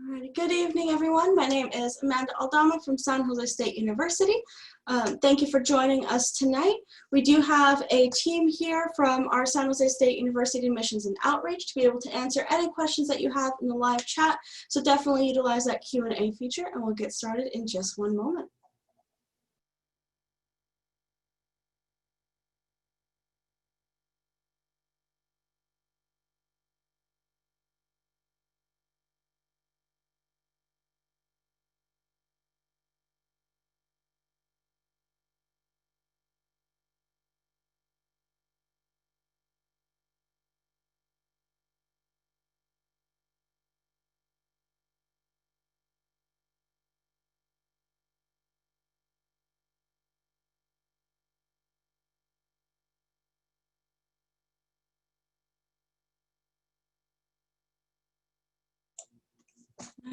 Alrighty. Good evening, everyone. My name is Amanda Aldama from San Jose State University. Thank you for joining us tonight. We do have a team here from our San Jose State University Admissions and Outreach to be able to answer any questions that you have in the live chat. So definitely utilize that Q&A feature, and we'll get started in just one moment.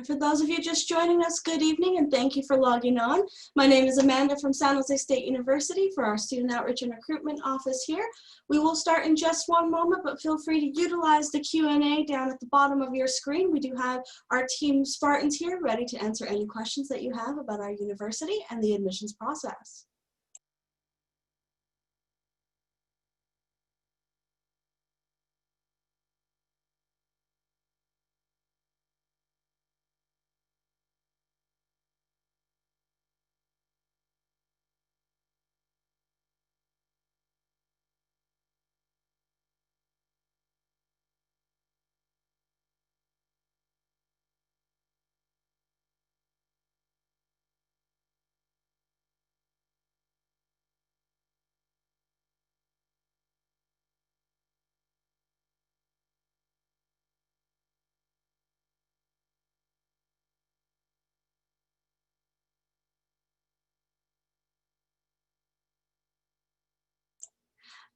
For those of you just joining us, good evening and thank you for logging on. My name is Amanda from San Jose State University for our Student Outreach and Recruitment Office here. We will start in just one moment, but feel free to utilize the Q&A down at the bottom of your screen. We do have our team Spartans here ready to answer any questions that you have about our university and the admissions process.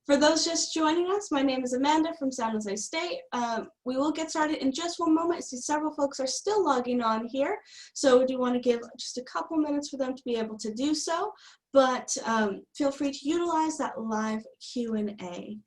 For those just joining us, my name is Amanda from San Jose State. We will get started in just one moment. I see several folks are still logging on here, so we do want to give just a couple minutes for them to be able to do so, but feel free to utilize that live Q&A.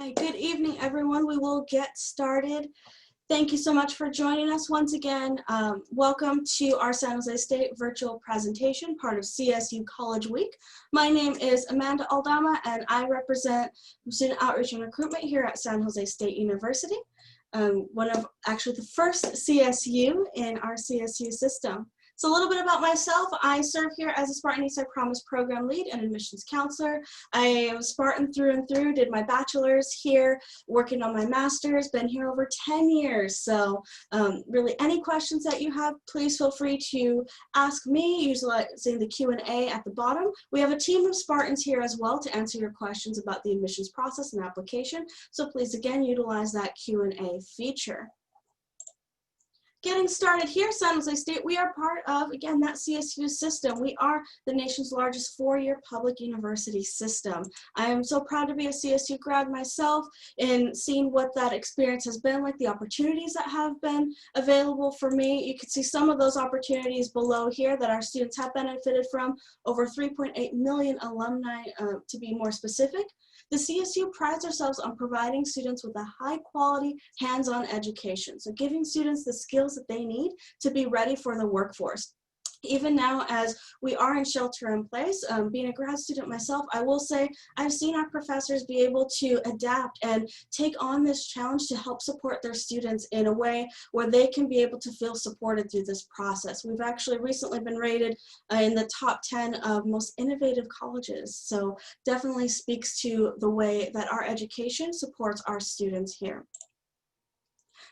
Okay, good evening, everyone. We will get started. Thank you so much for joining us once again. Welcome to our San Jose State virtual presentation, part of CSU College Week. My name is Amanda Aldama, and I represent Student Outreach and Recruitment here at San Jose State University, one of actually the first CSU in our CSU system. So a little bit about myself. I serve here as a Spartan Eastside Promise Program Lead and Admissions Counselor. I am a Spartan through and through, did my bachelor's here, working on my master's, been here over 10 years. So really any questions that you have, please feel free to ask me using the Q&A at the bottom. We have a team of Spartans here as well to answer your questions about the admissions process and application. So please again, utilize that Q&A feature. Getting started here, San Jose State, we are part of, again, that CSU system. We are the nation's largest four-year public university system. I am so proud to be a CSU grad myself and seeing what that experience has been like, the opportunities that have been available for me. You can see some of those opportunities below here that our students have benefited from, over 3.8 million alumni to be more specific. The CSU prides ourselves on providing students with a high quality hands-on education. So giving students the skills that they need to be ready for the workforce. Even now, as we are in shelter in place, being a grad student myself, I will say I've seen our professors be able to adapt and take on this challenge to help support their students in a way where they can be able to feel supported through this process. We've actually recently been rated in the top 10 of most innovative colleges. So definitely speaks to the way that our education supports our students here.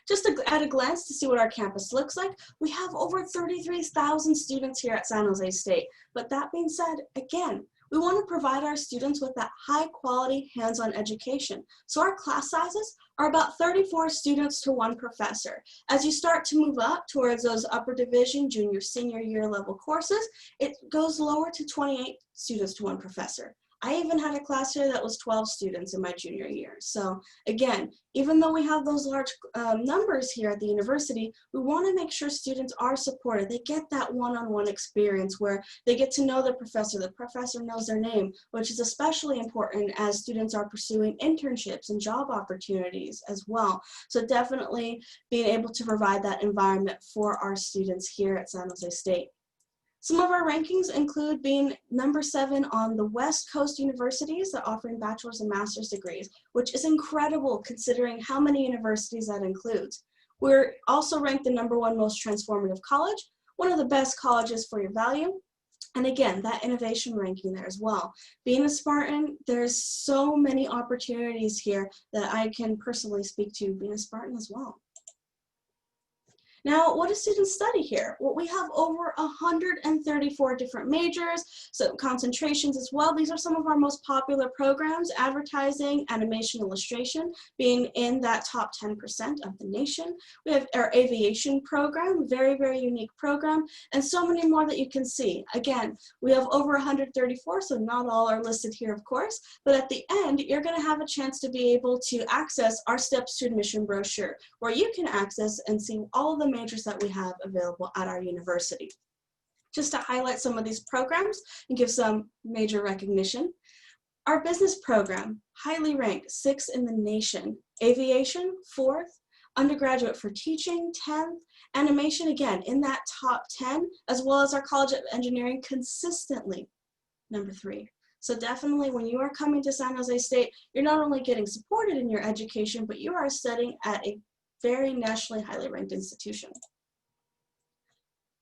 Just at a glance to see what our campus looks like, we have over 33,000 students here at San Jose State. But that being said, again, We want to provide our students with that high quality hands-on education. So our class sizes are about 34 students to one professor. As you start to move up towards those upper division, junior, senior year level courses, it goes lower to 28 students to one professor. I even had a class here that was 12 students in my junior year. So again, even though we have those large numbers here at the university, we want to make sure students are supported. They get that one-on-one experience where they get to know the professor knows their name, which is especially important as students are pursuing internships and job opportunities as well. So definitely being able to provide that environment for our students here at San Jose State. Some of our rankings include being number 7 on the West Coast universities that offering bachelor's and master's degrees, which is incredible considering how many universities that includes. We're also ranked the number 1 most transformative college, one of the best colleges for your value, and again, that innovation ranking there as well. Being a Spartan, there's so many opportunities here that I can personally speak to being a Spartan as well. Now, what do students study here? Well, we have over 134 different majors, so concentrations as well. These are some of our most popular programs: advertising, animation, illustration, being in that top 10% of the nation. We have our aviation program, very, very unique program, and so many more that you can see. Again, we have over 134, so not all are listed here, of course, but at the end, you're gonna have a chance to be able to access our Steps to Admission brochure, where you can access and see all of the majors that we have available at our university. Just to highlight some of these programs and give some major recognition. Our business program, highly ranked, 6th in the nation. Aviation, 4th. Undergraduate for teaching, 10th. Animation, again, in that top 10, as well as our College of Engineering, consistently number 3. So definitely when you are coming to San Jose State, you're not only getting supported in your education, but you are studying at a very nationally highly ranked institution.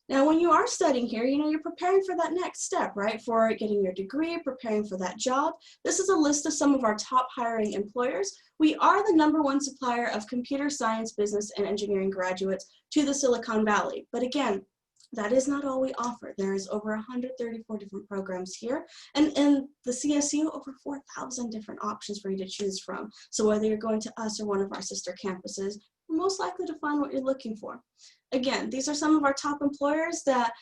Now, when you are studying here, you're preparing for that next step, right? For getting your degree, preparing for that job. This is a list of some of our top hiring employers. We are the number 1 supplier of computer science, business, and engineering graduates to the Silicon Valley. But again, that is not all we offer. There is over 134 different programs here, and in the CSU, over 4,000 different options for you to choose from. So whether you're going to us or one of our sister campuses, you're most likely to find what you're looking for. Again, these are some of our top employers that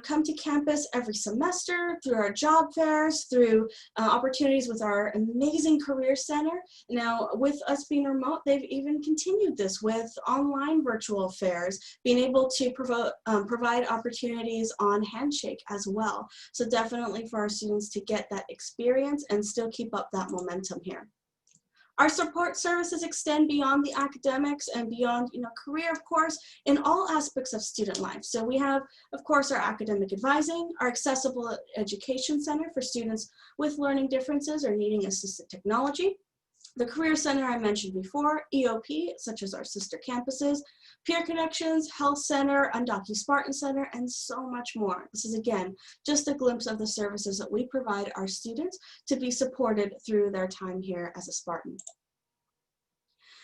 come to campus every semester through our job fairs, through opportunities with our amazing career center. Now, with us being remote, they've even continued this with online virtual fairs, being able to provide opportunities on Handshake as well. So definitely for our students to get that experience and still keep up that momentum here. Our support services extend beyond the academics and beyond, career, of course, in all aspects of student life. So we have, of course, our academic advising, our accessible education center for students with learning differences or needing assistive technology, the Career Center I mentioned before, EOP, such as our sister campuses, Peer Connections, Health Center, Undocu Spartan Center, and so much more. This is, again, just a glimpse of the services that we provide our students to be supported through their time here as a Spartan.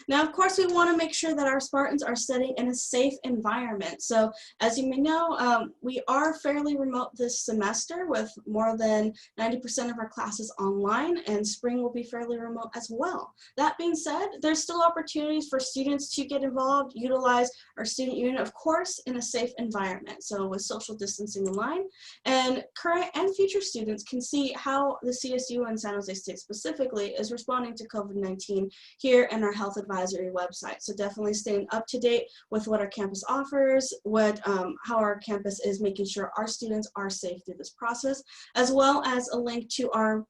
Now, of course, we want to make sure that our Spartans are studying in a safe environment. So as you may know, we are fairly remote this semester with more than 90% of our classes online, and spring will be fairly remote as well. That being said, there's still opportunities for students to get involved, utilize our student unit, of course, in a safe environment. So with social distancing in line, and current and future students can see how the CSU and San Jose State specifically is responding to COVID-19 here in our health advisory website. So definitely staying up to date with what our campus offers, how our campus is making sure our students are safe through this process, as well as a link to our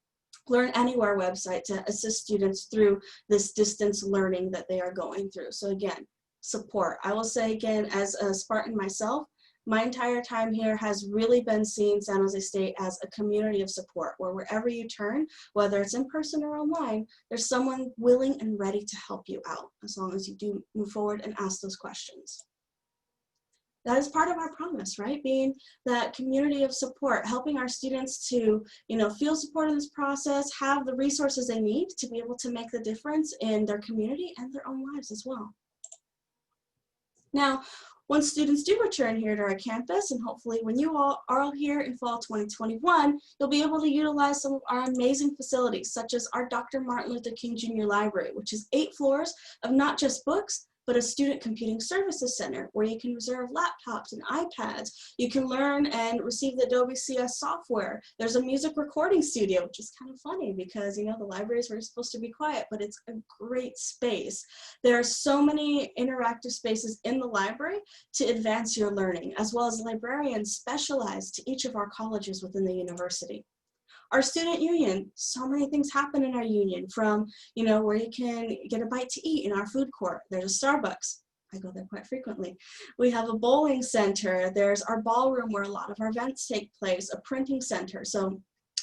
Learn Anywhere website to assist students through this distance learning that they are going through. So again, support. I will say again, as a Spartan myself, my entire time here has really been seeing San Jose State as a community of support, where wherever you turn, whether it's in person or online, there's someone willing and ready to help you out, as long as you do move forward and ask those questions. That is part of our promise, right? Being that community of support, helping our students to, feel support in this process, have the resources they need to be able to make the difference in their community and their own lives as well. Now, Once students do return here to our campus, and hopefully when you all are all here in fall 2021, you'll be able to utilize some of our amazing facilities, such as our Dr. Martin Luther King Jr. Library, which is 8 floors of not just books, but a student computing services center where you can reserve laptops and iPads. You can learn and receive the Adobe CS software. There's a music recording studio, which is kind of funny because, you know, the libraries were supposed to be quiet, but it's a great space. There are so many interactive spaces in the library to advance your learning, as well as librarians specialized to each of our colleges within the university. Our student union, so many things happen in our union, from, you know, where you can get a bite to eat in our food court. There's a Starbucks. I go there quite frequently. We have a bowling center. There's our ballroom where a lot of our events take place, a printing center. So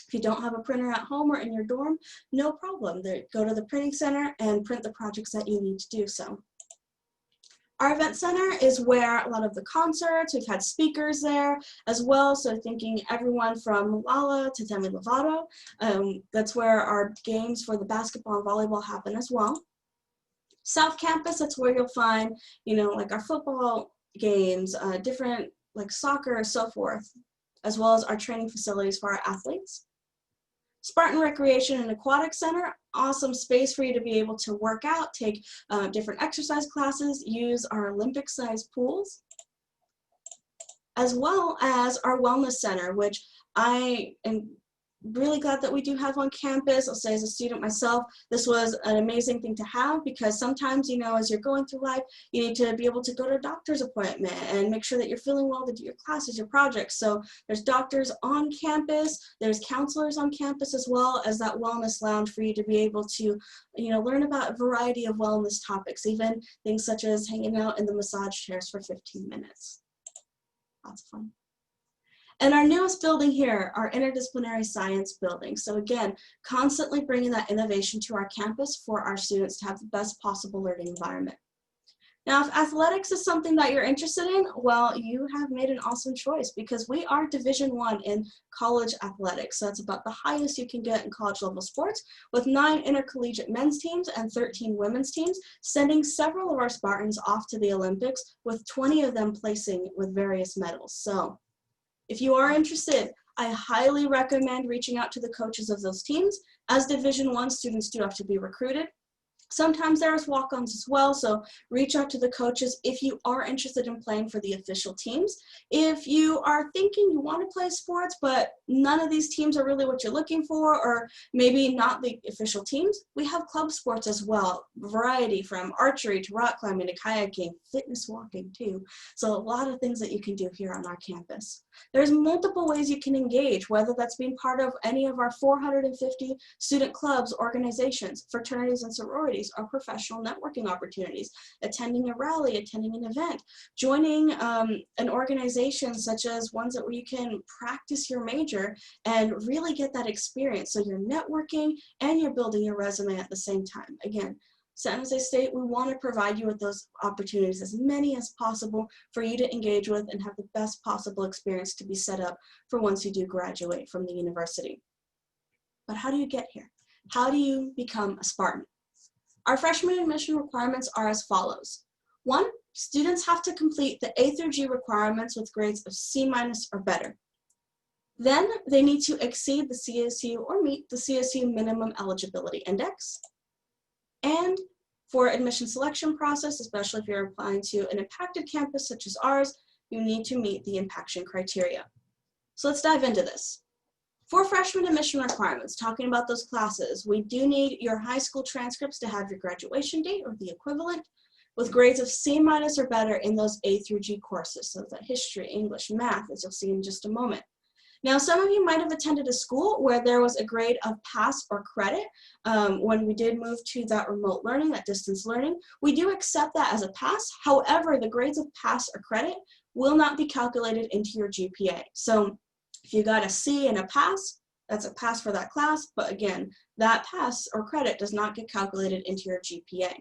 if you don't have a printer at home or in your dorm, no problem. Go to the printing center and print the projects that you need to do so. Our event center is where a lot of the concerts, we've had speakers there as well, so thinking everyone from Malala to Demi Lovato. That's where our games for the basketball and volleyball happen as well. South Campus, that's where you'll find, you know, like our football games, different like soccer, so forth, as well as our training facilities for our athletes. Spartan Recreation and Aquatic Center, awesome space for you to be able to work out, take different exercise classes, use our Olympic-sized pools, as well as our Wellness Center, which I am really glad that we do have on campus. I'll say as a student myself, this was an amazing thing to have because sometimes, you know, as you're going through life, you need to be able to go to a doctor's appointment and make sure that you're feeling well to do your classes, your projects. So there's doctors on campus, there's counselors on campus, as well as that wellness lounge for you to be able to, you know, learn about a variety of wellness topics, even things such as hanging out in the massage chairs for 15 minutes. Lots of fun. And our newest building here, our interdisciplinary science building. So again, constantly bringing that innovation to our campus for our students to have the best possible learning environment. Now, if athletics is something that you're interested in, well, you have made an awesome choice because we are Division I in college athletics. So that's about the highest you can get in college level sports, with 9 intercollegiate men's teams and 13 women's teams, sending several of our Spartans off to the Olympics, with 20 of them placing with various medals. So if you are interested, I highly recommend reaching out to the coaches of those teams. As Division I students do have to be recruited. Sometimes there's walk-ons as well, so reach out to the coaches if you are interested in playing for the official teams. If you are thinking you want to play sports, but none of these teams are really what you're looking for, or maybe not the official teams, we have club sports as well. Variety from archery to rock climbing to kayaking, fitness walking too. So a lot of things that you can do here on our campus. There's multiple ways you can engage, whether that's being part of any of our 450 student clubs, organizations, fraternities and sororities, or professional networking opportunities, attending a rally, attending an event, joining an organization such as ones where you can practice your major and really get that experience. So you're networking and you're building your resume at the same time. Again, San Jose State, we want to provide you with those opportunities, as many as possible, for you to engage with and have the best possible experience to be set up for once you do graduate from the university. But how do you get here? How do you become a Spartan? Our freshman admission requirements are as follows. 1, students have to complete the A through G requirements with grades of C- or better. Then they need to exceed the CSU or meet the CSU minimum eligibility index. And for admission selection process, especially if you're applying to an impacted campus such as ours, you need to meet the impaction criteria. So let's dive into this. For freshman admission requirements, talking about those classes, we do need your high school transcripts to have your graduation date or the equivalent, with grades of C- or better in those A through G courses. So that history, English, math, as you'll see in just a moment. Now, some of you might have attended a school where there was a grade of pass or credit. When we did move to that remote learning, that distance learning, we do accept that as a pass. However, the grades of pass or credit will not be calculated into your GPA. So if you got a C and a pass, that's a pass for that class. But again, that pass or credit does not get calculated into your GPA.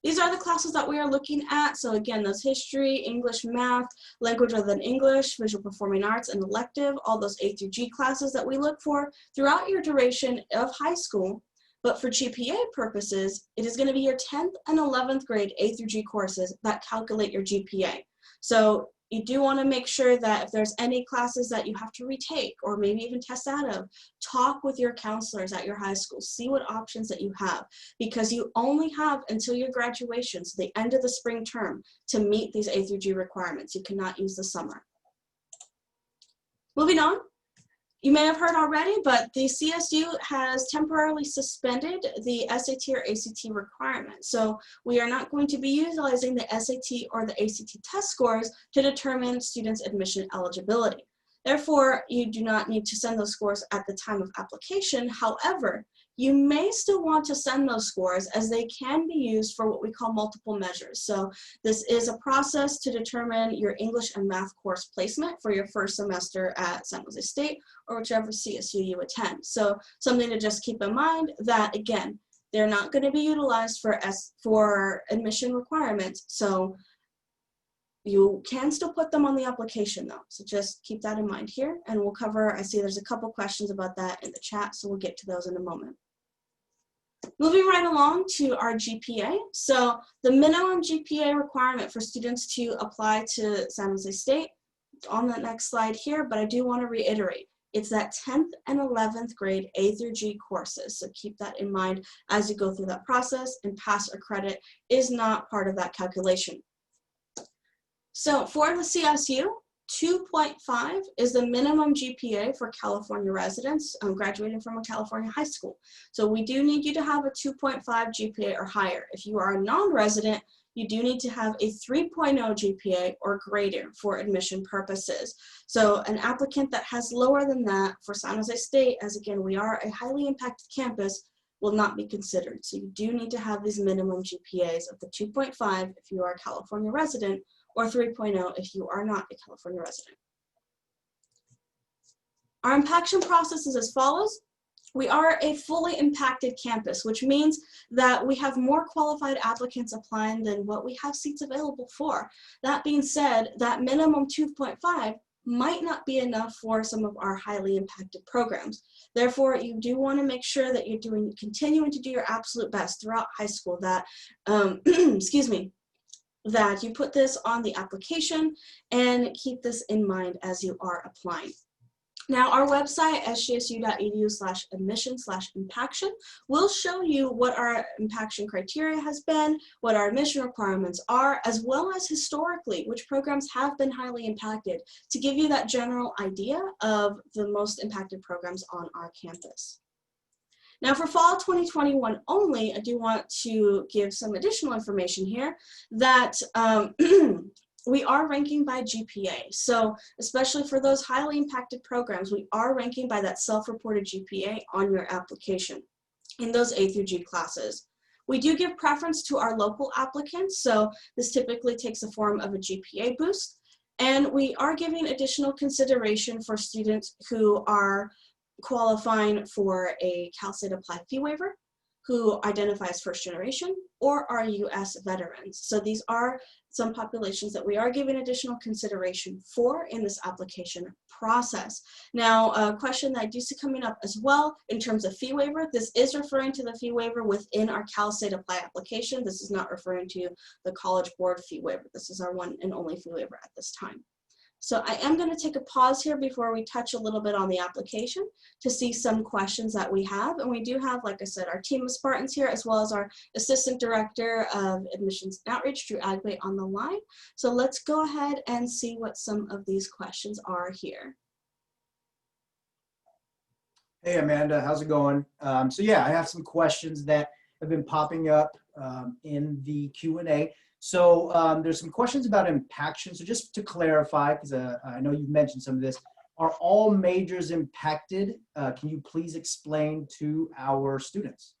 These are the classes that we are looking at. So again, those history, English, math, language other than English, visual performing arts, and elective, all those A through G classes that we look for throughout your duration of high school. But for GPA purposes, it is going to be your 10th and 11th grade A through G courses that calculate your GPA. So you do want to make sure that if there's any classes that you have to retake or maybe even test out of, talk with your counselors at your high school, see what options that you have, because you only have until your graduation, so the end of the spring term, to meet these A through G requirements. You cannot use the summer. Moving on. You may have heard already, but the CSU has temporarily suspended the SAT or ACT requirement. So we are not going to be utilizing the SAT or the ACT test scores to determine students' admission eligibility. Therefore, you do not need to send those scores at the time of application. However, you may still want to send those scores as they can be used for what we call multiple measures. So this is a process to determine your English and math course placement for your first semester at San Jose State or whichever CSU you attend. So something to just keep in mind that, again, they're not going to be utilized for admission requirements. So you can still put them on the application though. So just keep that in mind here, and we'll cover, I see there's a couple questions about that in the chat, so we'll get to those in a moment. Moving right along to our GPA. So the minimum GPA requirement for students to apply to San Jose State on the next slide here, but I do want to reiterate, it's that 10th and 11th grade A through G courses. So keep that in mind as you go through that process, and pass or credit is not part of that calculation. So for the CSU, 2.5 is the minimum GPA for California residents graduating from a California high school. So we do need you to have a 2.5 GPA or higher. If you are a non-resident, you do need to have a 3.0 GPA or greater for admission purposes. So an applicant that has lower than that for San Jose State, as again, we are a highly impacted campus, will not be considered. So you do need to have these minimum GPAs of the 2.5 if you are a California resident, or 3.0 if you are not a California resident. Our impaction process is as follows. We are a fully impacted campus, which means that we have more qualified applicants applying than what we have seats available for. That being said, that minimum 2.5 might not be enough for some of our highly impacted programs. Therefore, you do want to make sure that you're continuing to do your absolute best throughout high school, that, excuse me, that you put this on the application and keep this in mind as you are applying. Now, our website, sjsu.edu/admission/impaction, will show you what our impaction criteria has been, what our admission requirements are, as well as historically which programs have been highly impacted, to give you that general idea of the most impacted programs on our campus. Now for fall 2021 only, I do want to give some additional information here that we are ranking by GPA. So especially for those highly impacted programs, we are ranking by that self-reported GPA on your application in those A through G classes. We do give preference to our local applicants, so this typically takes the form of a GPA boost, and we are giving additional consideration for students who are qualifying for a Cal State Applied fee waiver, who identify as first generation, or are U.S. veterans. So these are some populations that we are giving additional consideration for in this application process. Now, a question that I do see coming up as well in terms of fee waiver, this is referring to the fee waiver within our Cal State Apply application. This is not referring to the College Board fee waiver. This is our one and only fee waiver at this time. So I am going to take a pause here before we touch a little bit on the application to see some questions that we have. And we do have, like I said, our team of Spartans here, as well as our Assistant Director of Admissions and Outreach, Drew Agbe, on the line. So let's go ahead and see what some of these questions are here. Hey, Amanda, how's it going? So yeah, I have some questions that have been popping up in the Q&A. So there's some questions about impaction. So just to clarify, because I know you've mentioned some of this, are all majors impacted? Can you please explain to our students?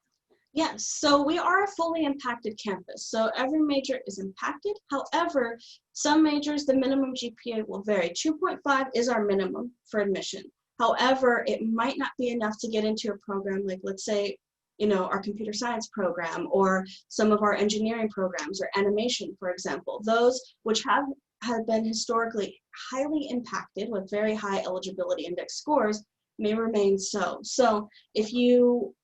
Yes, so we are a fully impacted campus. So every major is impacted. However, some majors, the minimum GPA will vary. 2.5 is our minimum for admission. However, it might not be enough to get into a program like, let's say, our computer science program, or some of our engineering programs, or animation, for example. Those which have been historically highly impacted with very high eligibility index scores may remain so. So if you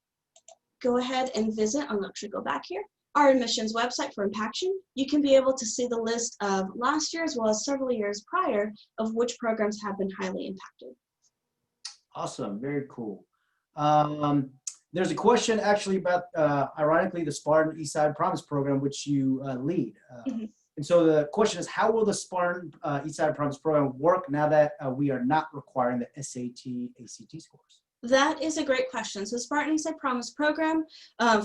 go ahead and visit, I'll actually go back here, our admissions website for Impaction. You can be able to see the list of last year as well as several years prior of which programs have been highly impacted. Awesome, very cool. There's a question actually about, ironically, the Spartan Eastside Promise program, which you lead. Mhm. And so the question is, how will the Spartan Eastside Promise program work now that we are not requiring the SAT, ACT scores? That is a great question. So Spartan Eastside Promise program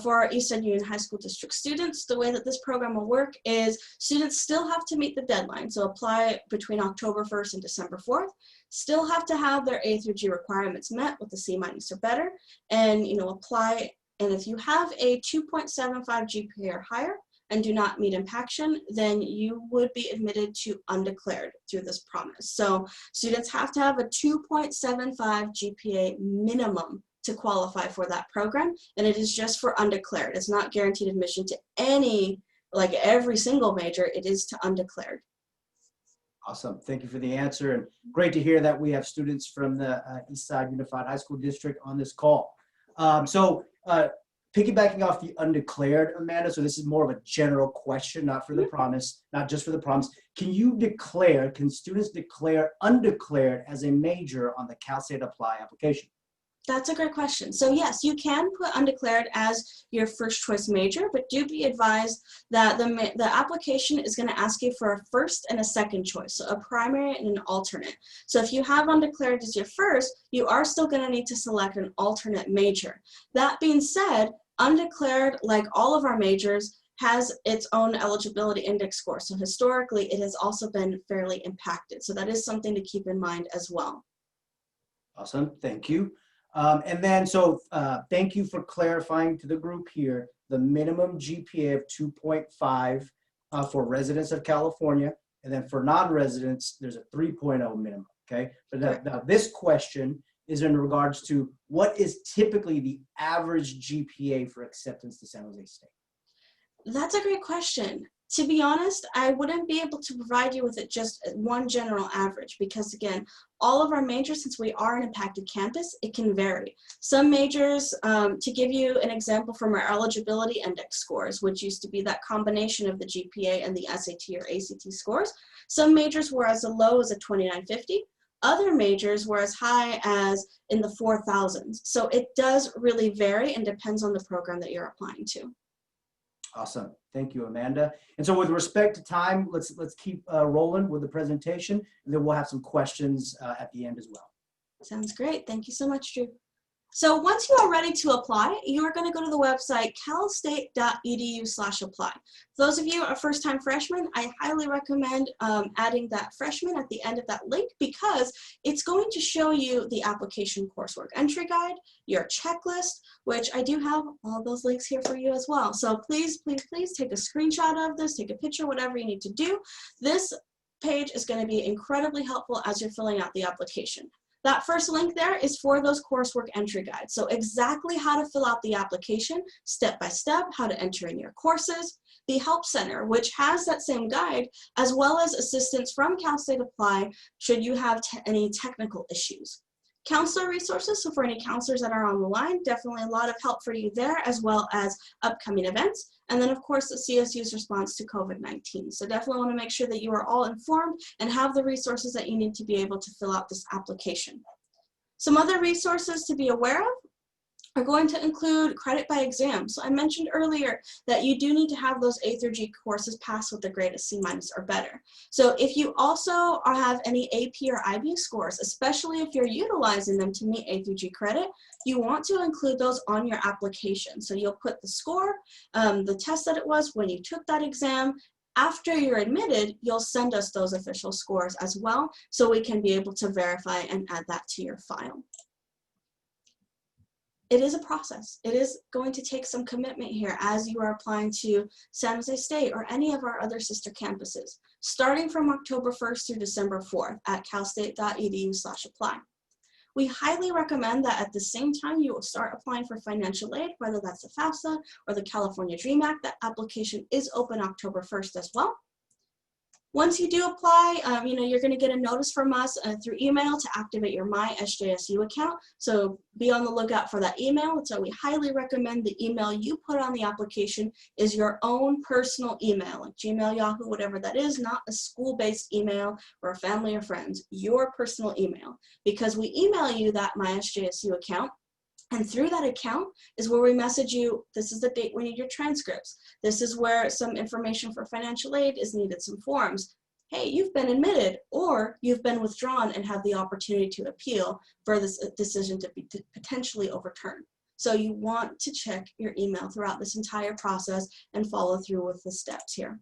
for our Eastside Union High School District students, the way that this program will work is students still have to meet the deadline. So apply between October 1st and December 4th. Still have to have their A through G requirements met with a C- or better, and apply. And if you have a 2.75 GPA or higher and do not meet Impaction, then you would be admitted to undeclared through this promise. So students have to have a 2.75 GPA minimum to qualify for that program, and it is just for undeclared. It's not guaranteed admission to every single major. It is to undeclared. Awesome. Thank you for the answer. And great to hear that we have students from the Eastside Unified High School District on this call. Piggybacking off the undeclared, Amanda, so this is more of a general question, not for the promise, not just for the promise. Can students declare undeclared as a major on the Cal State Apply application? That's a great question. So yes, you can put undeclared as your first choice major, but do be advised that the application is going to ask you for a first and a second choice, so a primary and an alternate. So if you have undeclared as your first, you are still going to need to select an alternate major. That being said, undeclared, like all of our majors, has its own eligibility index score. So historically, it has also been fairly impacted. So that is something to keep in mind as well. Awesome. Thank you. Thank you for clarifying to the group here the minimum GPA of 2.5 for residents of California, and then for non-residents, there's a 3.0 minimum, okay? But now this question is in regards to what is typically the average GPA for acceptance to San Jose State? That's a great question. To be honest, I wouldn't be able to provide you with it just one general average because, again, all of our majors, since we are an impacted campus, it can vary. Some majors, to give you an example from our eligibility index scores, which used to be that combination of the GPA and the SAT or ACT scores, some majors were as low as a 2950. Other majors were as high as in the 4,000s. So it does really vary and depends on the program that you're applying to. Awesome. Thank you, Amanda. And so with respect to time, let's keep rolling with the presentation, and then we'll have some questions at the end as well. Sounds great. Thank you so much, Drew. So once you are ready to apply, you are going to go to the website calstate.edu/apply. For those of you who are first-time freshmen, I highly recommend adding that freshman at the end of that link because it's going to show you the application coursework entry guide, your checklist, which I do have all those links here for you as well. So please, please, please take a screenshot of this, take a picture, whatever you need to do. This page is going to be incredibly helpful as you're filling out the application. That first link there is for those coursework entry guides. So exactly how to fill out the application, step by step, how to enter in your courses. The Help Center, which has that same guide, as well as assistance from Cal State Apply should you have any technical issues. Counselor resources, so for any counselors that are on the line, definitely a lot of help for you there, as well as upcoming events. And then, of course, the CSU's response to COVID-19. So definitely want to make sure that you are all informed and have the resources that you need to be able to fill out this application. Some other resources to be aware of are going to include credit by exam. So I mentioned earlier that you do need to have those A through G courses pass with a grade of C- or better. So if you also have any AP or IB scores, especially if you're utilizing them to meet A through G credit, you want to include those on your application. So you'll put the score, the test that it was when you took that exam. After you're admitted, you'll send us those official scores as well, so we can be able to verify and add that to your file. It is a process. It is going to take some commitment here as you are applying to San Jose State or any of our other sister campuses, starting from October 1st through December 4th at calstate.edu/apply. We highly recommend that at the same time you will start applying for financial aid, whether that's the FAFSA or the California Dream Act. That application is open October 1st as well. Once you do apply, you're going to get a notice from us through email to activate your My SJSU account. So be on the lookout for that email. So we highly recommend the email you put on the application is your own personal email, like Gmail, Yahoo, whatever that is, not a school-based email or a family or friends, your personal email. Because we email you that My SJSU account, and through that account is where we message you, this is the date we need your transcripts. This is where some information for financial aid is needed, some forms. Hey, you've been admitted or you've been withdrawn and have the opportunity to appeal for this decision to be potentially overturned. So you want to check your email throughout this entire process and follow through with the steps here.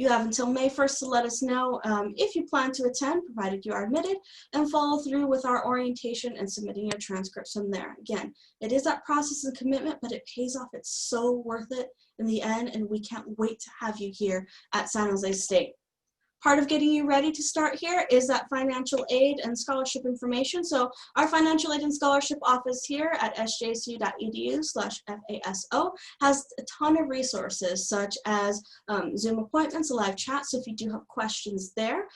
You have until May 1st to let us know if you plan to attend, provided you are admitted, and follow through with our orientation and submitting your transcripts from there. Again, it is that process and commitment, but it pays off. It's so worth it in the end, and we can't wait to have you here at San Jose State. Part of getting you ready to start here is that financial aid and scholarship information. So our financial aid and scholarship office here at sjsu.edu/FASO has a ton of resources such as Zoom appointments, a live chat. So if you do have questions there,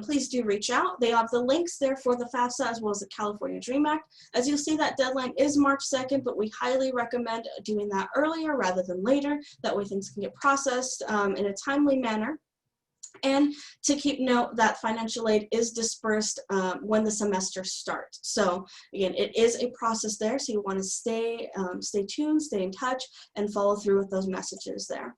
please do reach out. They have the links there for the FAFSA as well as the California Dream Act. As you'll see, that deadline is March 2nd, but we highly recommend doing that earlier rather than later. That way things can get processed in a timely manner. And to keep note that financial aid is dispersed when the semester starts. So again, it is a process there. So you want to stay tuned, stay in touch, and follow through with those messages there.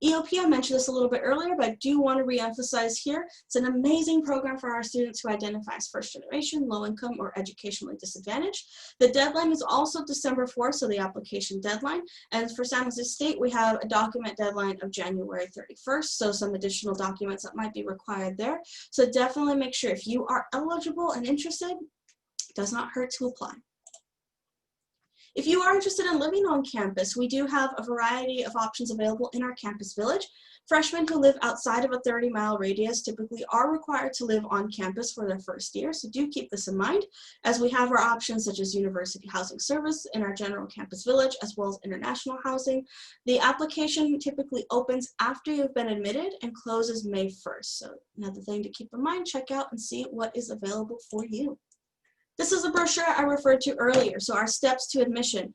EOP, I mentioned this a little bit earlier, but I do want to reemphasize here, it's an amazing program for our students who identify as first generation, low income, or educationally disadvantaged. The deadline is also December 4th, so the application deadline. And for San Jose State, we have a document deadline of January 31st, so some additional documents that might be required there. So definitely make sure if you are eligible and interested, it does not hurt to apply. If you are interested in living on campus, we do have a variety of options available in our campus village. Freshmen who live outside of a 30-mile radius typically are required to live on campus for their first year, so do keep this in mind, as we have our options such as University Housing Service in our general campus village, as well as international housing. The application typically opens after you've been admitted and closes May 1st. So another thing to keep in mind, check out and see what is available for you. This is a brochure I referred to earlier, so our steps to admission.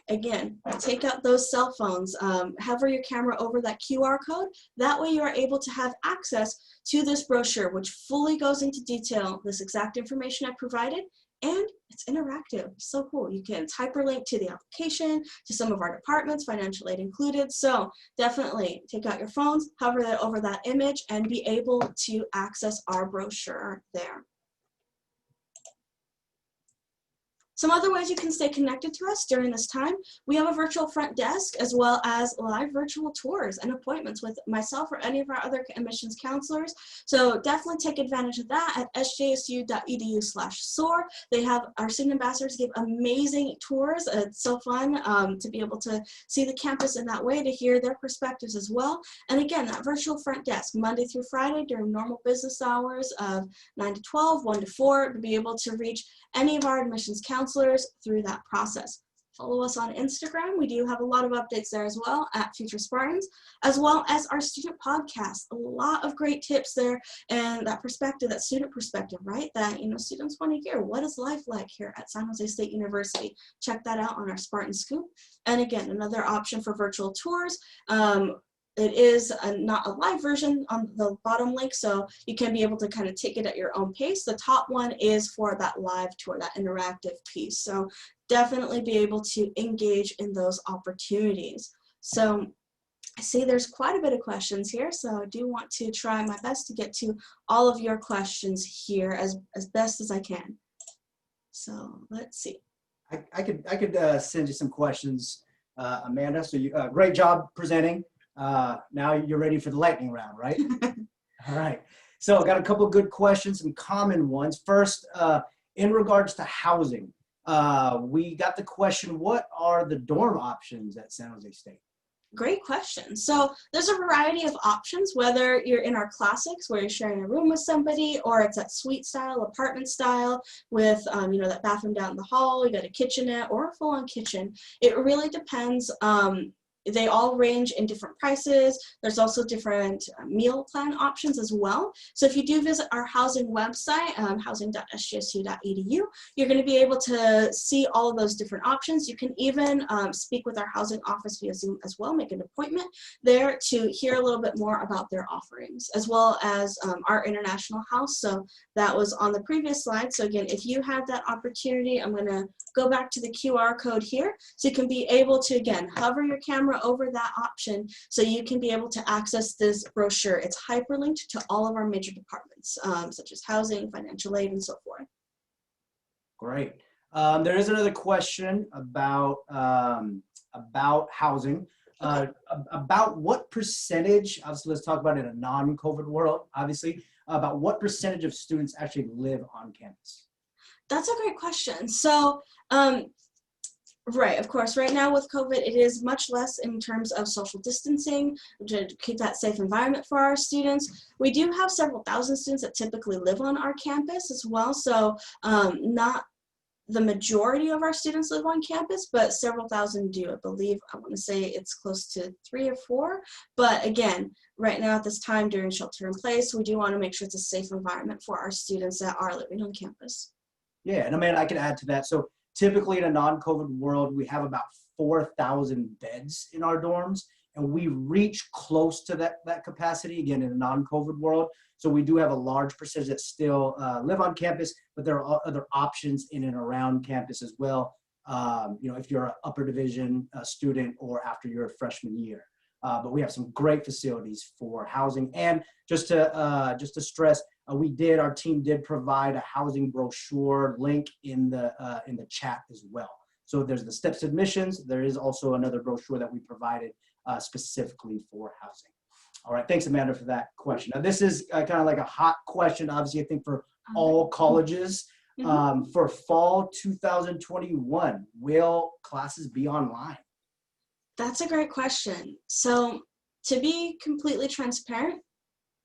Again, take out those cell phones, hover your camera over that QR code. That way you are able to have access to this brochure, which fully goes into detail this exact information I provided, and it's interactive. So cool. You can hyperlink to the application, to some of our departments, financial aid included. So definitely take out your phones, hover that over that image, and be able to access our brochure there. Some other ways you can stay connected to us during this time, we have a virtual front desk as well as live virtual tours and appointments with myself or any of our other admissions counselors. So definitely take advantage of that at sjsu.edu/soar. They have our student ambassadors give amazing tours. It's so fun to be able to see the campus in that way, to hear their perspectives as well. And again, that virtual front desk, Monday through Friday during normal business hours of 9 to 12, 1 to 4, to be able to reach any of our admissions counselors through that process. Follow us on Instagram. We do have a lot of updates there as well at Future Spartans, as well as our student podcast. A lot of great tips there and that perspective, that student perspective, right? That, students want to hear, what is life like here at San Jose State University? Check that out on our Spartan Scoop. And again, another option for virtual tours. It is not a live version on the bottom link, so you can be able to kind of take it at your own pace. The top one is for that live tour, that interactive piece. So definitely be able to engage in those opportunities. So I see there's quite a bit of questions here, so I do want to try my best to get to all of your questions here as best as I can. So let's see. I could send you some questions, Amanda. So you great job presenting. Now you're ready for the lightning round, right? All right. So I got a couple of good questions, some common ones. First, in regards to housing, we got the question, what are the dorm options at San Jose State? Great question. So there's a variety of options, whether you're in our classics where you're sharing a room with somebody, or it's that suite style, apartment style with, that bathroom down the hall, you got a kitchenette or a full-on kitchen. It really depends they all range in different prices. There's also different meal plan options as well. So if you do visit our housing website, housing.sjsu.edu, you're going to be able to see all of those different options. You can even speak with our housing office via Zoom as well, make an appointment there to hear a little bit more about their offerings, as well as our international house. So that was on the previous slide. So again, if you have that opportunity, I'm going to go back to the QR code here. So you can be able to, again, hover your camera over that option so you can be able to access this brochure. It's hyperlinked to all of our major departments, such as housing, financial aid, and so forth. Great. There is another question about housing. About what percentage, obviously let's talk about it in a non-COVID world, obviously, about what percentage of students actually live on campus? That's a great question. So, right, of course, right now with COVID, it is much less in terms of social distancing to keep that safe environment for our students. We do have several thousand students that typically live on our campus as well. So not the majority of our students live on campus, but several thousand do. I believe, I want to say it's close to 3 or 4. But again, right now at this time during shelter in place, we do want to make sure it's a safe environment for our students that are living on campus. Yeah, and I mean, I can add to that. So typically in a non-COVID world, we have about 4,000 beds in our dorms, and we reach close to that capacity, again, in a non-COVID world. So we do have a large percentage that still live on campus, but there are other options in and around campus as well, if you're an upper division student or after your freshman year. But we have some great facilities for housing. And just to stress, our team did provide a housing brochure link in the chat as well. So there's the steps admissions. There is also another brochure that we provided specifically for housing. All right, thanks Amanda for that question. Now this is kind of like a hot question, obviously I think for all colleges. For fall 2021, will classes be online? That's a great question. So to be completely transparent,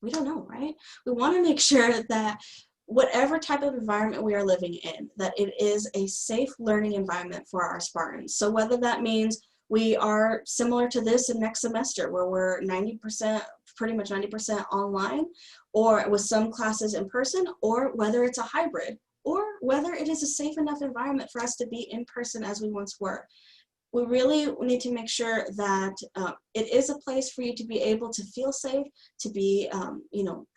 we don't know, right? We want to make sure that whatever type of environment we are living in, that it is a safe learning environment for our Spartans. So whether that means we are similar to this in next semester where we're 90%, pretty much 90% online, or with some classes in person, or whether it's a hybrid, or whether it is a safe enough environment for us to be in person as we once were. We really need to make sure that it is a place for you to be able to feel safe, to be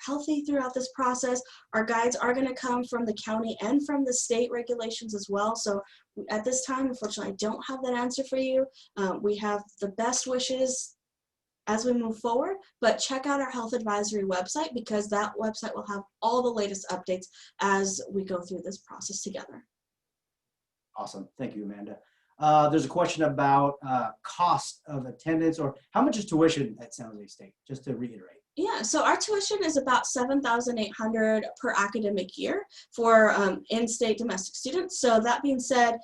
healthy throughout this process. Our guides are going to come from the county and from the state regulations as well. So at this time, unfortunately, I don't have that answer for you. We have the best wishes as we move forward, but check out our health advisory website because that website will have all the latest updates as we go through this process together. Awesome. Thank you, Amanda. There's a question about cost of attendance, or how much is tuition at San Jose State, just to reiterate. Yeah, so our tuition is about $7,800 per academic year for in-state domestic students. So that being said,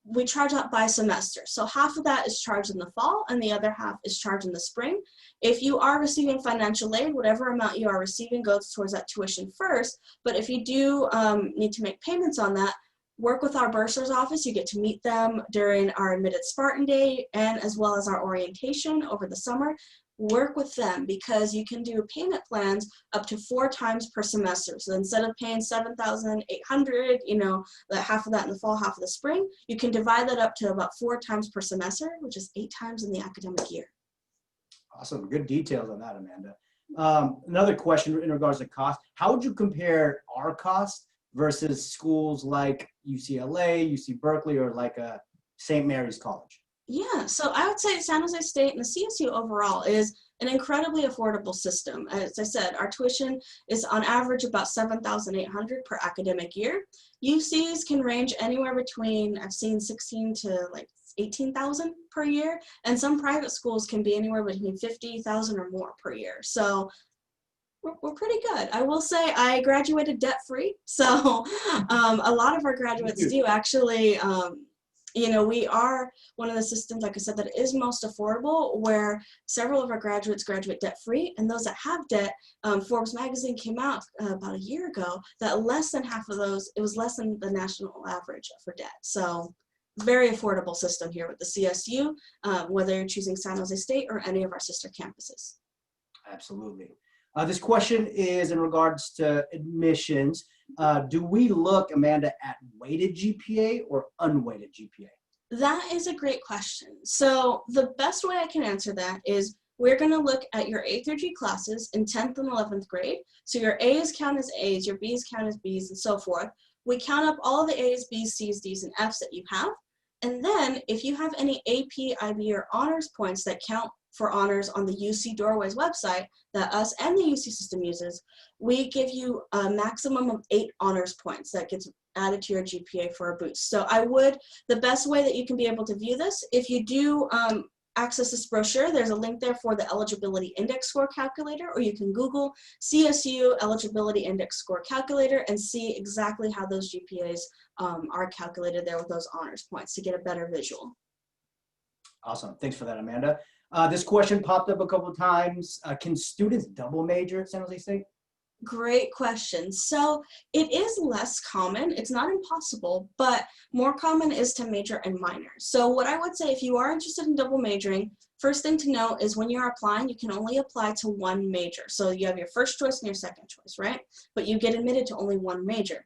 we charge out by semester. So half of that is charged in the fall and the other half is charged in the spring. If you are receiving financial aid, whatever amount you are receiving goes towards that tuition first. But if you do need to make payments on that, work with our bursar's office. You get to meet them during our admitted Spartan Day and as well as our orientation over the summer. Work with them because you can do payment plans up to 4 times per semester. So instead of paying $7,800, half of that in the fall, half of the spring, you can divide that up to about 4 times per semester, which is 8 times in the academic year. Awesome. Good details on that, Amanda. Another question in regards to cost. How would you compare our cost versus schools like UCLA, UC Berkeley, or like St. Mary's College? Yeah, so I would say San Jose State and the CSU overall is an incredibly affordable system. As I said, our tuition is on average about $7,800 per academic year. UCs can range anywhere between, I've seen 16 to like 18,000 per year, and some private schools can be anywhere between 50,000 or more per year. So we're pretty good. I will say I graduated debt-free, so a lot of our graduates do actually, we are one of the systems, like I said, that is most affordable, where several of our graduates graduate debt-free, and those that have debt, Forbes magazine came out about a year ago that less than half of those, it was less than the national average for debt. So very affordable system here with the CSU, whether you're choosing San Jose State or any of our sister campuses. Absolutely. This question is in regards to admissions. Do we look, Amanda, at weighted GPA or unweighted GPA? That is a great question. So the best way I can answer that is we're going to look at your A through G classes in 10th and 11th grade. So your A's count as A's, your B's count as B's, and so forth. We count up all the A's, B's, C's, D's, and F's that you have. And then if you have any AP, IB, or honors points that count for honors on the UC Doorways website that us and the UC system uses, we give you a maximum of 8 honors points that gets added to your GPA for a boost. So the best way that you can be able to view this, if you do access this brochure, there's a link there for the eligibility index score calculator, or you can Google CSU eligibility index score calculator and see exactly how those GPAs are calculated there with those honors points to get a better visual. Awesome. Thanks for that, Amanda. This question popped up a couple of times. Can students double major at San Jose State? Great question. So it is less common. It's not impossible, but more common is to major and minor. So what I would say, if you are interested in double majoring, first thing to know is when you're applying, you can only apply to one major. So you have your first choice and your second choice, right? But you get admitted to only one major.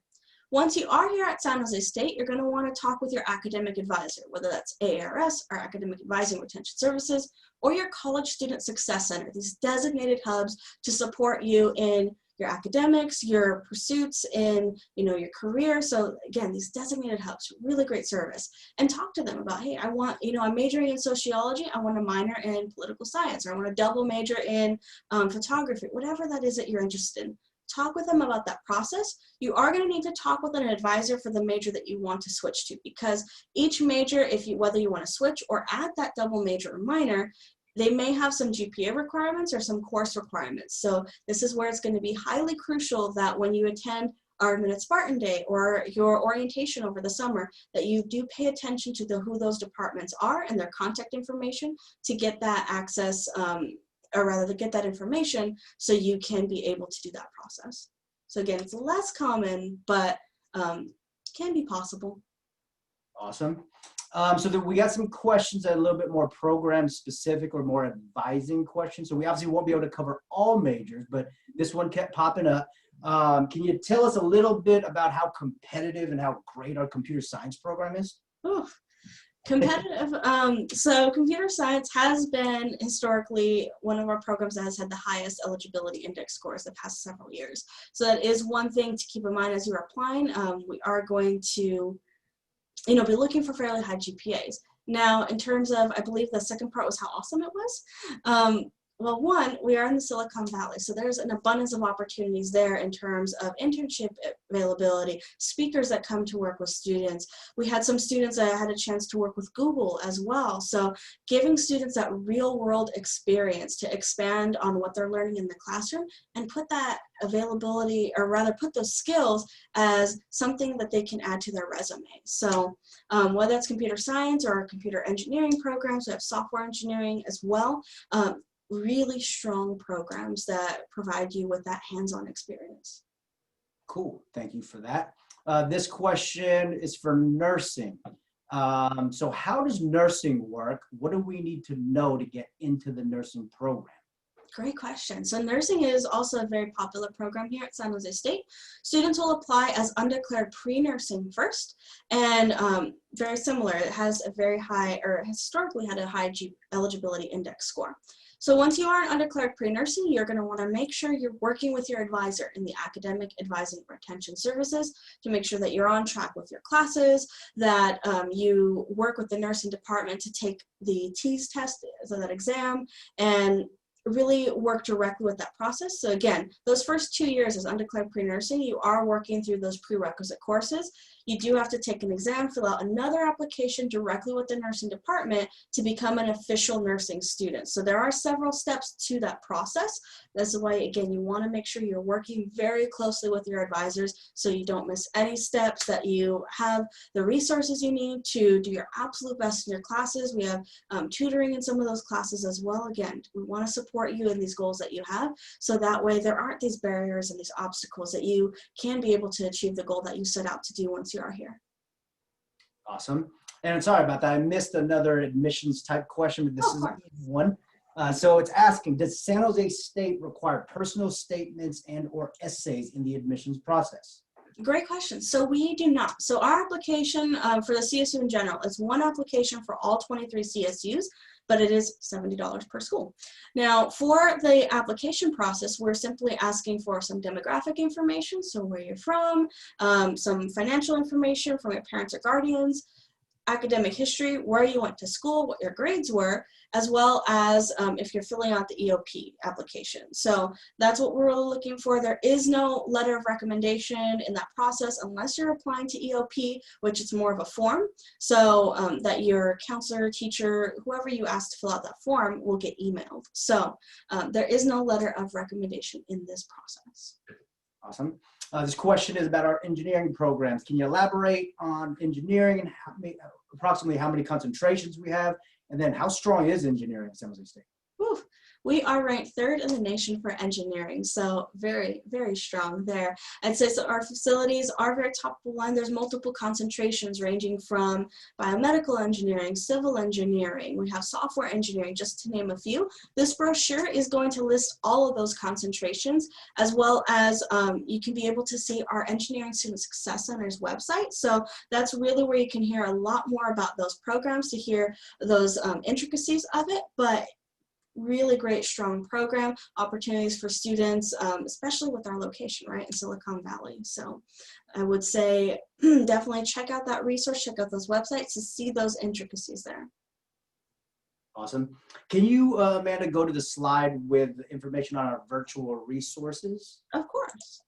Once you are here at San Jose State, you're going to want to talk with your academic advisor, whether that's AARS, or Academic Advising Retention Services, or your College Student Success Center, these designated hubs to support you in your academics, your pursuits, in your career. So again, these designated hubs, really great service. And talk to them about, hey, I'm majoring in sociology, I want to minor in political science, or I want to double major in photography, whatever that is that you're interested in. Talk with them about that process. You are going to need to talk with an advisor for the major that you want to switch to, because each major, whether you want to switch or add that double major or minor, they may have some GPA requirements or some course requirements. So this is where it's going to be highly crucial that when you attend our Minute Spartan Day or your orientation over the summer, that you do pay attention to who those departments are and their contact information to get that access, or rather to get that information so you can be able to do that process. So again, it's less common, but can be possible. Awesome. So we got some questions that are a little bit more program specific or more advising questions. So we obviously won't be able to cover all majors, but this one kept popping up. Can you tell us a little bit about how competitive and how great our computer science program is? Ooh, competitive. So computer science has been historically one of our programs that has had the highest eligibility index scores the past several years. So that is one thing to keep in mind as you're applying. We are going to be looking for fairly high GPAs. Now, in terms of, I believe the second part was how awesome it was. Well, one, we are in the Silicon Valley, so there's an abundance of opportunities there in terms of internship availability, speakers that come to work with students. We had some students that had a chance to work with Google as well. So giving students that real world experience to expand on what they're learning in the classroom and put that availability, or rather put those skills as something that they can add to their resume. So whether it's computer science or computer engineering programs, we have software engineering as well. Really strong programs that provide you with that hands-on experience. Cool, thank you for that. This question is for nursing. So how does nursing work? What do we need to know to get into the nursing program? Great question. So nursing is also a very popular program here at San Jose State. Students will apply as undeclared pre-nursing first, and very similar, it has a very high, or historically had a high eligibility index score. So once you are an undeclared pre-nursing, you're going to want to make sure you're working with your advisor in the Academic Advising Retention Services to make sure that you're on track with your classes, that you work with the nursing department to take the TEAS test, so that exam, and really work directly with that process. So again, those first 2 years as undeclared pre-nursing, you are working through those prerequisite courses. You do have to take an exam, fill out another application directly with the nursing department to become an official nursing student. So there are several steps to that process. That's why, again, you want to make sure you're working very closely with your advisors so you don't miss any steps, that you have the resources you need to do your absolute best in your classes. We have tutoring in some of those classes as well. Again, we want to support you in these goals that you have, so that way there aren't these barriers and these obstacles, that you can be able to achieve the goal that you set out to do once you are here. Awesome. And sorry about that. I missed another admissions type question, but this Oh, is of an course. easy one. So it's asking, does San Jose State require personal statements and or essays in the admissions process? Great question. So we do not. So our application for the CSU in general is one application for all 23 CSUs, but it is $70 per school. Now, for the application process, we're simply asking for some demographic information, so where you're from, some financial information from your parents or guardians, academic history, where you went to school, what your grades were, as well as if you're filling out the EOP application. So that's what we're looking for. There is no letter of recommendation in that process unless you're applying to EOP, which is more of a form. So that your counselor, teacher, whoever you ask to fill out that form will get emailed. So there is no letter of recommendation in this process. Awesome. This question is about our engineering programs. Can you elaborate on engineering and approximately how many concentrations we have? And then how strong is engineering at San Jose State? Whew. We are ranked 3rd in the nation for engineering, so very, very strong there. I'd say so our facilities are very top of the line. There's multiple concentrations ranging from biomedical engineering, civil engineering, we have software engineering, just to name a few. This brochure is going to list all of those concentrations, as well as you can be able to see our Engineering Student Success Center's website. So that's really where you can hear a lot more about those programs, to hear those intricacies of it. But really great, strong program, opportunities for students, especially with our location, right, in Silicon Valley. So I would say definitely check out that resource, check out those websites to see those intricacies there. Awesome. Can you, Amanda, go to the slide with information on our virtual resources? Of course.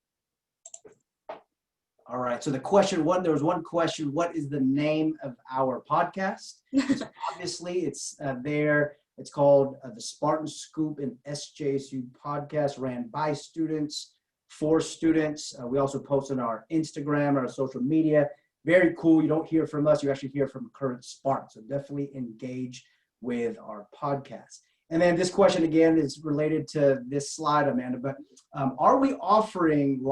All right. So the question one, there was one question, what is the name of our podcast? So obviously, it's there. It's called the Spartan Scoop and SJSU podcast, ran by students, for students. We also post on our Instagram, our social media. Very cool. You don't hear from us. You actually hear from current Spartans. So definitely engage with our podcast. And then this question, again, is related to this slide, Amanda, but are we offering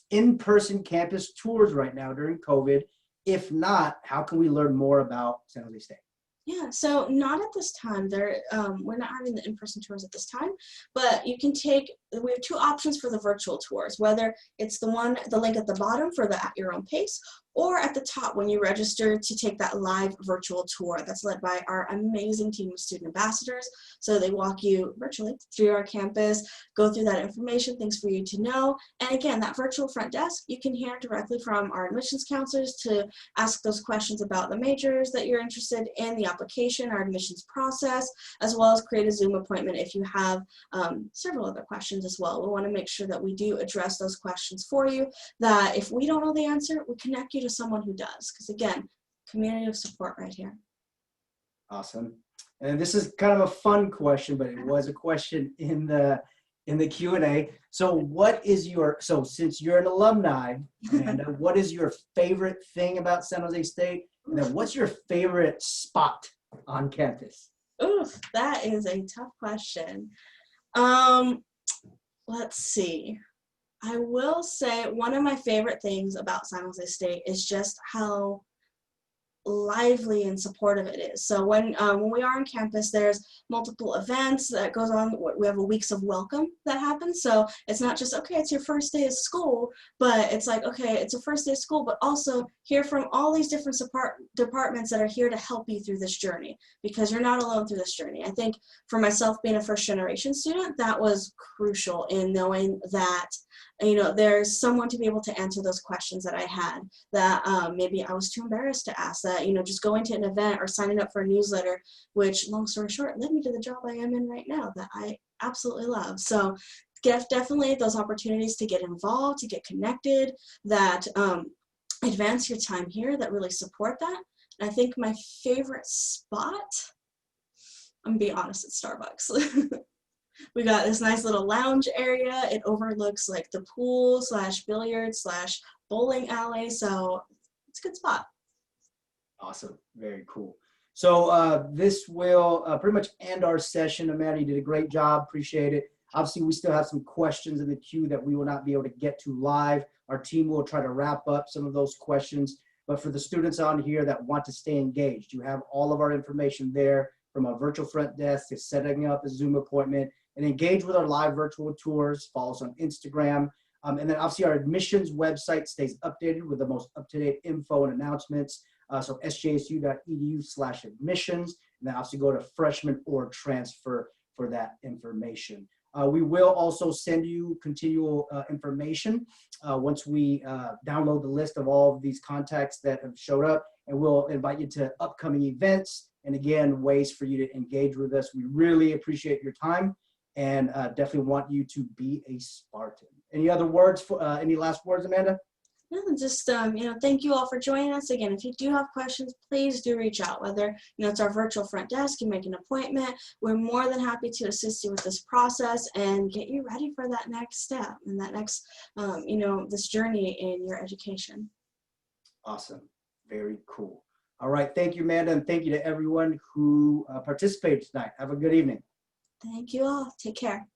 in-person campus tours right now during COVID? If not, how can we learn more about San Jose State? Yeah, so not at this time. We're not having the in-person tours at this time, but we have 2 options for the virtual tours, whether it's the link at the bottom for the at your own pace, or at the top when you register to take that live virtual tour that's led by our amazing team of student ambassadors. So they walk you virtually through our campus, go through that information, things for you to know. And again, that virtual front desk, you can hear directly from our admissions counselors to ask those questions about the majors that you're interested in, the application, our admissions process, as well as create a Zoom appointment if you have several other questions as well. We want to make sure that we do address those questions for you, that if we don't know the answer, we connect you to someone who does. Because again, community of support right here. Awesome. And this is kind of a fun question, but it was a question in the Q&A. So since you're an alumni, Amanda, what is your favorite thing about San Jose State? And then what's your favorite spot on campus? Oof, that is a tough question. Let's see. I will say one of my favorite things about San Jose State is just how lively and supportive it is. So when we are on campus, there's multiple events that goes on. We have a weeks of welcome that happens. So it's not just, okay, it's your first day of school, but it's like, okay, it's a first day of school, but also hear from all these different departments that are here to help you through this journey, because you're not alone through this journey. I think for myself, being a first generation student, that was crucial in knowing that, you know, there's someone to be able to answer those questions that I had, that maybe I was too embarrassed to ask, that, you know, just going to an event or signing up for a newsletter, which, long story short, led me to the job I am in right now that I absolutely love. So definitely those opportunities to get involved, to get connected, that advance your time here, that really support that. And I think my favorite spot, I'm gonna be honest, it's Starbucks. We got this nice little lounge area. It overlooks like the pool / billiard / bowling alley. So it's a good spot. Awesome. Very cool. So this will pretty much end our session. Amanda, you did a great job. Appreciate it. Obviously, we still have some questions in the queue that we will not be able to get to live. Our team will try to wrap up some of those questions But for the students on here that want to stay engaged, you have all of our information there, from a virtual front desk to setting up a Zoom appointment, and engage with our live virtual tours. Follow us on Instagram. And then obviously our admissions website stays updated with the most up-to-date info and announcements. So sjsu.edu/admissions. And then obviously go to freshman or transfer for that information. We will also send you continual information once we download the list of all of these contacts that have showed up, and we'll invite you to upcoming events and, again, ways for you to engage with us. We really appreciate your time and definitely want you to be a Spartan. Any other words, any last words, Amanda? No, just, thank you all for joining us. Again, if you do have questions, please do reach out. Whether, it's our virtual front desk, you make an appointment, we're more than happy to assist you with this process and get you ready for that next step and that next, this journey in your education. Awesome. Very cool. All right. Thank you, Amanda, and thank you to everyone who participated tonight. Have a good evening. Thank you all. Take care.